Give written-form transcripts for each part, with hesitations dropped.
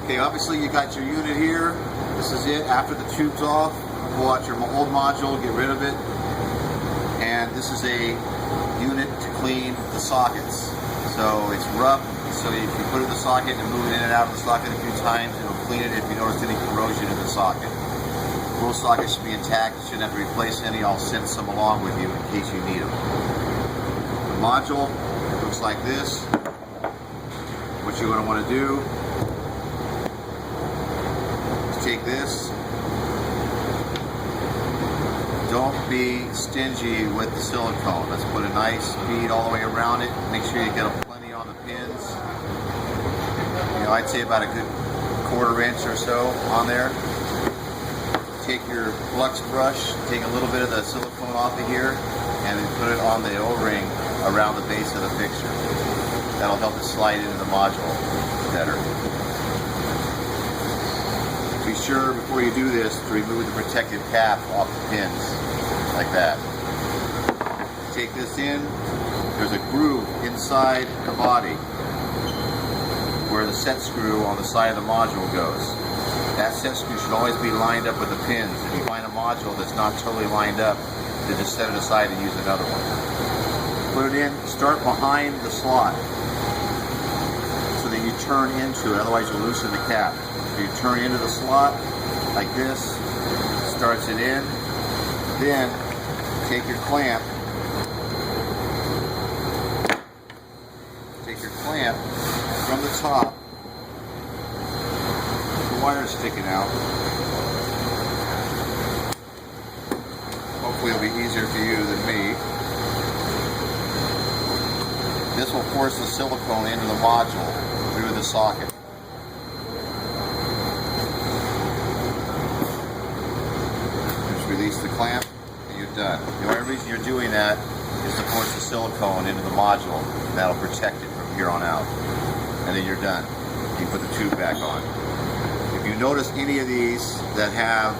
Okay, obviously you got your unit here. This is it. After the tube's off, pull out your old module, get rid of it. And this is a unit to clean the sockets. So it's rough, so if you put it in the socket and move it in and out of the socket a few times, it'll clean it if you notice any corrosion in the socket. Both sockets should be intact. You shouldn't have to replace any. I'll send some along with you in case you need them. The module looks like this. What you're going to want to do is take this. Don't be stingy with the silicone. Let's put a nice bead all the way around it. Make sure you get plenty on the pins. You know, I'd say about a good 1/4 inch or so on there. Take your flux brush, take a little bit of the silicone off of here, and then put it on the O-ring around the base of the fixture. That'll help it slide into the module better. Be sure before you do this to remove the protective cap off the pins, like that. Take this in, there's a groove inside the body where the set screw on the side of the module goes. That set screw should always be lined up with the pins. If you find a module that's not totally lined up, then just set it aside and use another one. Put it in, start behind the slot so that you turn into it, otherwise you'll loosen the cap. So you turn into the slot like this, starts it in, then take your clamp, from the top, the wire sticking out. Hopefully it'll be easier for you than me. This will force the silicone into the module through the socket. Just release the clamp and you're done. The only reason you're doing that is to force the silicone into the module. That'll protect it from here on out. And then you're done. You put the tube back on. If you notice any of these that have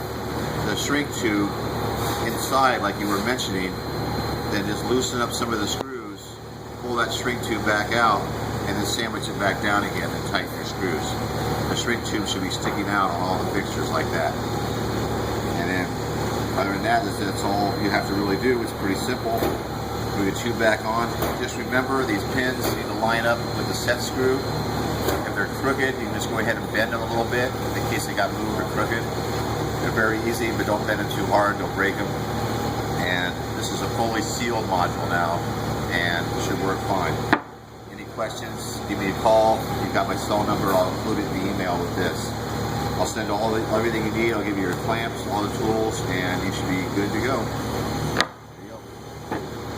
the shrink tube inside, like you were mentioning, then just loosen up some of the screws, pull that shrink tube back out, and then sandwich it back down again and tighten your screws. The shrink tube should be sticking out on all the fixtures like that. And then, other than that, that's all you have to really do. It's pretty simple. Put the tube back on. Just remember, these pins need to line up with the set screw. If they're crooked, you can just go ahead and bend them a little bit in case they got moved or crooked. They're very easy, but don't bend them too hard, they'll break them. And this is a fully sealed module now, and should work fine. Any questions, give me a call. You've got my cell number, I'll include it in the email with this. I'll send everything you need, I'll give you your clamps, all the tools, and you should be good to go.